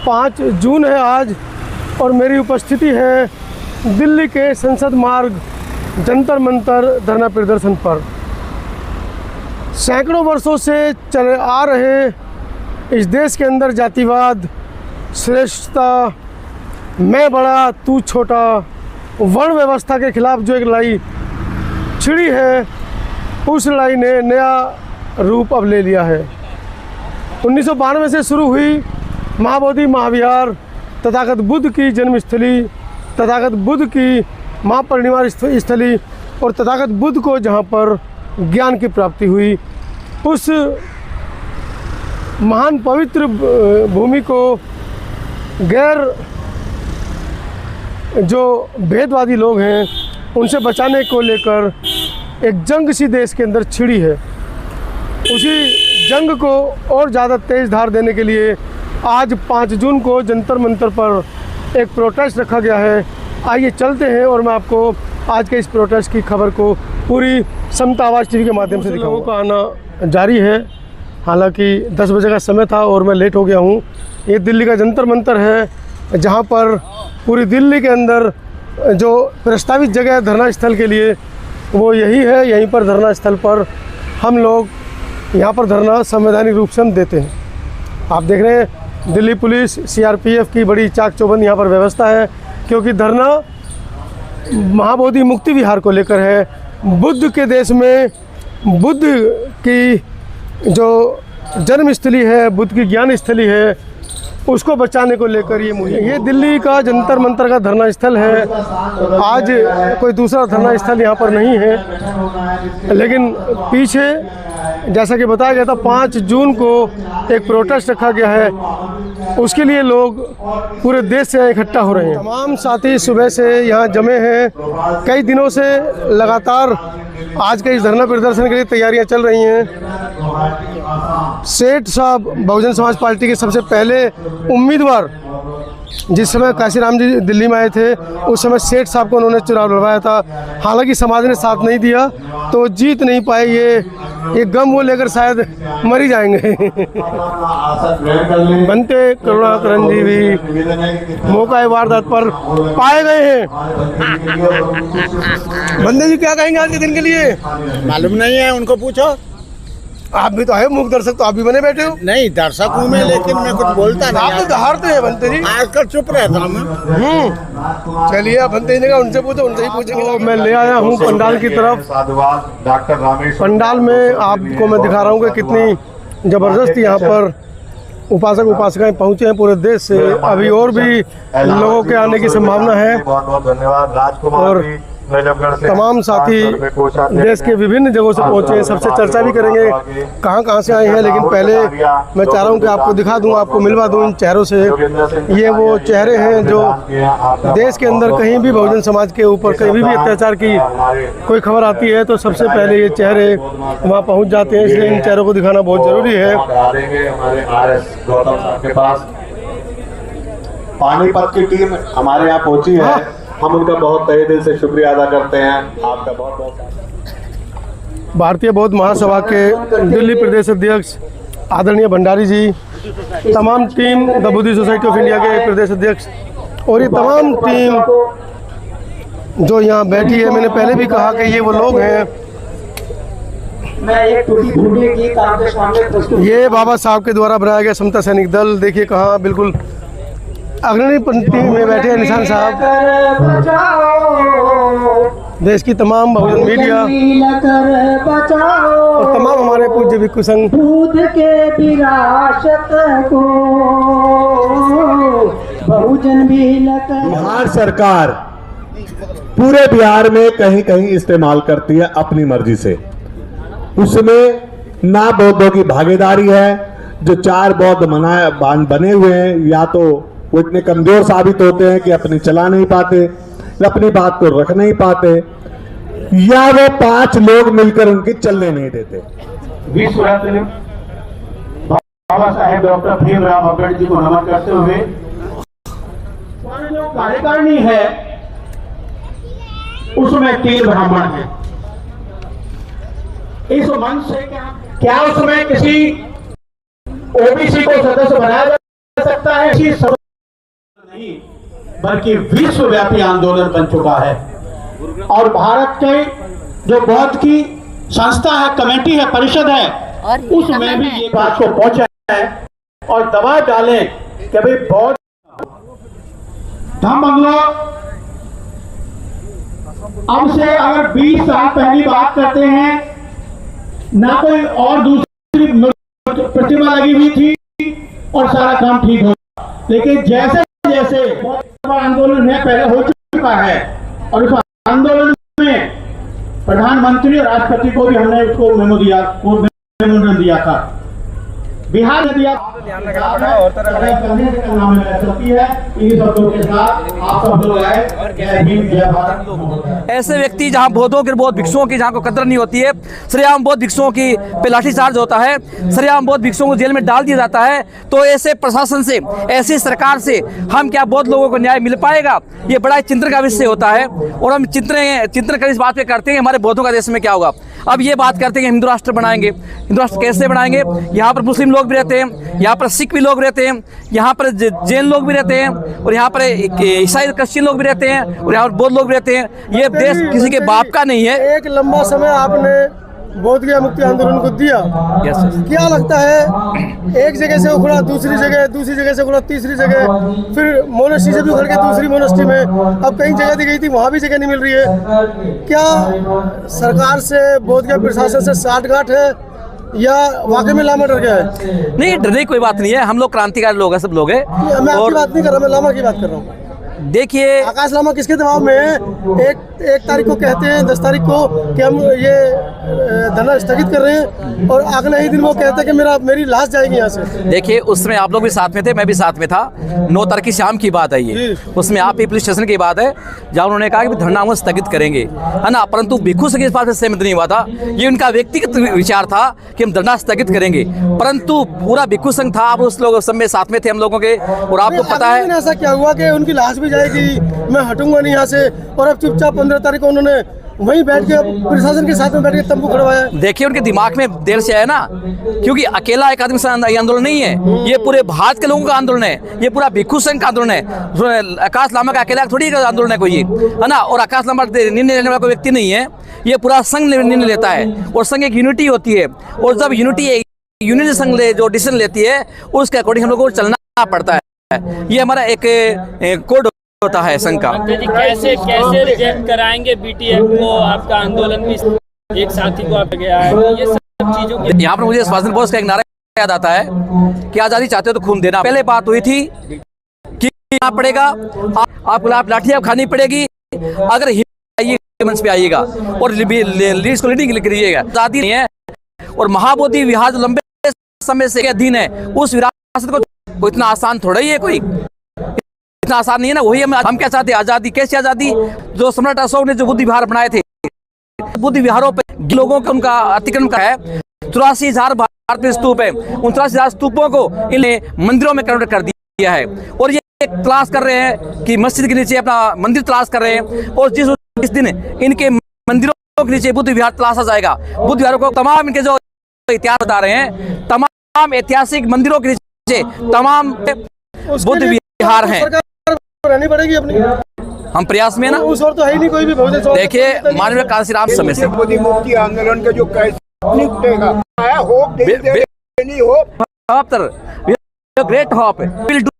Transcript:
5 जून है आज और मेरी उपस्थिति है दिल्ली के संसद मार्ग जंतर मंतर धरना प्रदर्शन पर। सैकड़ों वर्षों से चले आ रहे इस देश के अंदर जातिवाद, श्रेष्ठता, मैं बड़ा तू छोटा, वर्ण व्यवस्था के खिलाफ जो एक लड़ाई छिड़ी है, उस लड़ाई ने नया रूप अब ले लिया है। 1992 से शुरू हुई महाबोधि महाविहार, तथागत बुद्ध की जन्मस्थली, तथागत बुद्ध की महापरिनिर्वाण स्थली और तथागत बुद्ध को जहाँ पर ज्ञान की प्राप्ति हुई, उस महान पवित्र भूमि को गैर जो भेदवादी लोग हैं उनसे बचाने को लेकर एक जंग सी देश के अंदर छिड़ी है। उसी जंग को और ज़्यादा तेज़ धार देने के लिए आज 5 जून को जंतर मंतर पर एक प्रोटेस्ट रखा गया है। आइए चलते हैं और मैं आपको आज के इस प्रोटेस्ट की खबर को पूरी समता आवाज़ टीवी के माध्यम से दिखाऊंगा। लोगों का आना जारी है, हालांकि 10 बजे का समय था और मैं लेट हो गया हूँ। ये दिल्ली का जंतर मंतर है, जहाँ पर पूरी दिल्ली के अंदर जो प्रस्तावित जगह है धरना स्थल के लिए वो यही है। यहीं पर धरना स्थल पर हम लोग यहाँ पर धरना संवैधानिक रूप से हम देते हैं। आप देख रहे हैं दिल्ली पुलिस CRPF की बड़ी चाक चौबंद यहाँ पर व्यवस्था है, क्योंकि धरना महाबोधि मुक्ति विहार को लेकर है। बुद्ध के देश में बुद्ध की जो जन्मस्थली है, बुद्ध की ज्ञान स्थली है, उसको बचाने को लेकर ये दिल्ली का जंतर मंतर का धरना स्थल है। आज कोई दूसरा धरना स्थल यहाँ पर नहीं है, लेकिन पीछे जैसा कि बताया गया था 5 जून को एक प्रोटेस्ट रखा गया है, उसके लिए लोग पूरे देश से इकट्ठा हो रहे हैं। तमाम साथी सुबह से यहाँ जमे हैं, कई दिनों से लगातार आज के इस धरना प्रदर्शन के लिए तैयारियां चल रही हैं। सेठ साहब बहुजन समाज पार्टी के सबसे पहले उम्मीदवार, जिस समय काशीराम जी दिल्ली में आए थे, उस समय सेठ साहब को उन्होंने चुनाव लड़वाया था। हालांकि समाज ने साथ नहीं दिया तो जीत नहीं पाए। ये गम वो लेकर शायद मर ही जाएंगे। बनते करुणाकरण जी भी मौका वारदात पर पाए गए हैं। बंदे जी क्या कहेंगे आज के दिन के लिए? मालूम नहीं है, उनको पूछो। आप भी तो है मुख्य दर्शक, तो आप भी बने बैठे हो। नहीं दर्शक हूँ मैं, लेकिन मैं कुछ बोलता नहीं। आप तो हारते हैं बनते जी, आजकल चुप रहता हूँ मैं। चलिए आप बनते जी उनसे पूछो, उनसे ही पूछेंगे। तो मैं ले आया हूँ पंडाल की तरफ। पंडाल में आपको मैं दिखा रहा हूँ कि कितनी जबरदस्त यहाँ पर उपासक उपासिकाएं पहुँचे हैं पूरे देश से। अभी और भी लोगों के आने की संभावना है और तमाम साथी देश के विभिन्न जगहों से पहुंचे हैं। सबसे चर्चा भी करेंगे कहां कहां से आए हैं, लेकिन पहले मैं चाह रहा हूं कि आपको दिखा दूं, आपको मिलवा दूं इन चेहरों से। ये वो चेहरे हैं जो देश के अंदर कहीं भी बहुजन समाज के ऊपर कहीं भी अत्याचार की कोई खबर आती है तो सबसे पहले ये चेहरे वहाँ पहुँच जाते हैं। इसलिए इन चेहरों को दिखाना बहुत जरूरी है। पानीपत की टीम हमारे यहाँ पहुंची है, हम उनका बहुत तहे दिल से शुक्रिया अदा करते हैं। आपका बहुत बहुत। भारतीय बौद्ध महासभा के दिल्ली प्रदेश अध्यक्ष आदरणीय भंडारी जी, तमाम team the Buddhist society of India के प्रदेश अध्यक्ष और ये तमाम टीम जो यहाँ बैठी है, मैंने पहले भी कहा कि ये वो लोग हैं। ये बाबा साहब के द्वारा बनाया गया समता सैनिक दल, देखिए कहाँ बिल्कुल अग्रणी पंक्ति में बैठे हैं निशान साहब। देश की तमाम बहुजन मीडिया और तमाम हमारे पूज्य भिक्षु संघ के विरासत को बहुजन भी बिहार सरकार पूरे बिहार में कहीं कहीं इस्तेमाल करती है अपनी मर्जी से। उसमें ना बौद्धों की भागीदारी है। जो 4 बौद्ध बने हुए हैं, या तो वो इतने कमजोर साबित होते हैं कि अपनी चला नहीं पाते, अपनी बात को रख नहीं पाते, या वो 5 लोग मिलकर उनकी चलने नहीं देते। विश्व रत्न बाबा साहेब डॉक्टर भीमराव अम्बेडकर जी को नमन करते हुए जो कार्यकारिणी है उसमें 3 ब्राह्मण हैं। इस मंच से क्या उसमें किसी OBC को सदस्य बनाया सकता है इसी नहीं बल्कि विश्वव्यापी आंदोलन बन चुका है। और भारत के जो बौद्ध की संस्था है, कमेटी है, परिषद है, उसमें भी ये बात को पहुंचा है और दबाव डाले कि भाई बौद्ध धम्म बंगलो अब से अगर 20 साल पहली बात करते हैं, ना कोई और दूसरी प्रतिमा लगी हुई थी और सारा काम ठीक हो, लेकिन जैसे जैसे आंदोलन है पहले हो चुका है और उस आंदोलन में प्रधानमंत्री और राष्ट्रपति को भी हमने उसको मेमोरेंडम दिया था, बिहार ने दिया। ध्यान रखना पड़ेगा और तरह है। इन शब्दों के साथ आप सब लोग आए और जय भीम जय भारत। ऐसे व्यक्ति जहां बौद्धों के बौद्ध भिक्षुओं की जहां को कदर नहीं होती है, सरेआम बौद्ध भिक्षुओं की पे लाठीचार्ज होता है, सरेआम बौद्ध भिक्षुओं को जेल में डाल दिया जाता है, तो ऐसे प्रशासन से, ऐसी सरकार से हम क्या बौद्ध लोगों को न्याय मिल पाएगा? ये बड़ा चिंतन का विषय होता है और हम चिंतन कर इस बात पे करते हैं हमारे बौद्धों का देश में क्या होगा। अब ये बात करते हैं हिंदू राष्ट्र बनाएंगे। हिंदू राष्ट्र कैसे बनाएंगे? यहाँ पर मुस्लिम लोग भी रहते हैं, यहाँ पर सिख भी लोग रहते हैं, यहाँ पर जैन लोग भी रहते हैं और यहाँ पर ईसाई क्रिश्चियन लोग भी रहते हैं और यहाँ पर बौद्ध लोग भी रहते हैं। ये देश किसी के बाप का नहीं है। एक लंबा समय आपने बौद्ध गया मुक्ति आंदोलन को दिया। क्या लगता है, एक जगह से उखड़ा दूसरी जगह से उखड़ा तीसरी जगह, फिर मोनेस्ट्री से भी उखड़ के दूसरी मोनेस्ट्री में, अब कई जगह दी गई थी वहाँ भी जगह नहीं मिल रही है। क्या सरकार से, बौद्ध गया प्रशासन से साठगांठ है या वाकई में लामा डर गया है? नहीं, डरने की कोई बात नहीं है। हम लोग क्रांतिकारी लोग हैं, सब लोग हैं। मैं आपकी बात नहीं कर रहा, मैं लामा की बात कर रहा हूँ। देखिए, आकाश लामा किसके दबाव में है? एक तारीख को कहते हैं, 10 तारीख को कि हम ये धरना स्थगित कर रहे हैं और अगले ही दिन वो कहते हैं कि मेरी लाश जाएगी यहाँ से। देखिए, उसमें आप लोग भी साथ में थे, मैं भी साथ में था। 9 तारीख की शाम की बात है ये, उसमें आप ही पुलिस स्टेशन की बात है जहाँ उन्होंने कहा कि धरना हम स्थगित करेंगे, है ना। परंतु भिक्षु संघ इस बात से सहमत नहीं हुआ था। ये उनका व्यक्तिगत विचार था कि हम धरना स्थगित करेंगे, परंतु पूरा भिक्षु संघ था, आप उस लोग सब में साथ में थे हम लोगों के। और आपको पता है ऐसा क्या हुआ कि उनकी लाश भी जाएगी, मैं हटूंगा नहीं यहाँ से, और अब चुपचाप 15 तारीख को उन्होंने वहीं बैठ के प्रशासन के साथ में बैठ के तंबू खड़वाया। देखिए, उनके दिमाग में देर से है ना, क्योंकि अकेला एक आदमी से आंदोलन नहीं है, ये पूरे भारत के लोगों का आंदोलन है, ये पूरा भिक्षु संघ का आंदोलन है। आकाश लामा का अकेला थोड़ी आंदोलन है कोई, है ना। और आकाश लामा निर्णय लेने वाला कोई व्यक्ति नहीं है, ये पूरा संघ निर्णय लेता है और संघ एक यूनिटी होती है। और जब यूनिटी संघ जो डिसीजन लेती है उसके अकॉर्डिंग हम लोगों को चलना पड़ता है। ये हमारा एक कोड होता है संघ का। कैसे रिजेक्ट कराएंगे बीटीएफ को? आपका आंदोलन भी एक साथी को आप गया है, ये सब चीजों की। यहाँ पर मुझे सुभाष चंद्र बोस का एक नारा याद आता है कि आजादी चाहते हो तो खून देना। पहले बात हुई थी कि पड़ेगा आपको लाठियां खानी पड़ेगी अगर मंच पे आइएगा और लीड्स को लीडिंग करिएगा। आजादी नहीं है और महाबोधि विहार लंबे समय से अधीन है, उस विरासत को इतना आसान थोड़ा ही है, कोई इतना आसान नहीं है ना। वही हम क्या चाहते हैं? आजादी। कैसी आजादी? जो सम्राट अशोक ने जो बुद्ध विहार बनाए थे, बुद्ध विहारों पे लोगों का उनका अतिक्रमण का है। 84,000 भारत में स्तूप है, उन 84,000 स्तूपों को इन मंदिरों में कन्वर्ट कर दिया है। और ये तलाश कर रहे हैं कि मस्जिद के नीचे अपना मंदिर तलाश कर रहे हैं, और जिस दिन इनके मंदिरों के नीचे बुद्ध विहार तलाशा जाएगा, बुद्ध विहारों को तमाम इनके जो इतिहास बता रहे हैं, तमाम ऐतिहासिक मंदिरों के नीचे तमाम बुद्ध विहार हैं। रहनी पड़ेगी अपनी, हम प्रयास में ना, उस और तो है ही नहीं कोई भी। देखिए, माननीय कांशीराम समय से मुक्ति आंदोलन के जो कैसे hope great hope will do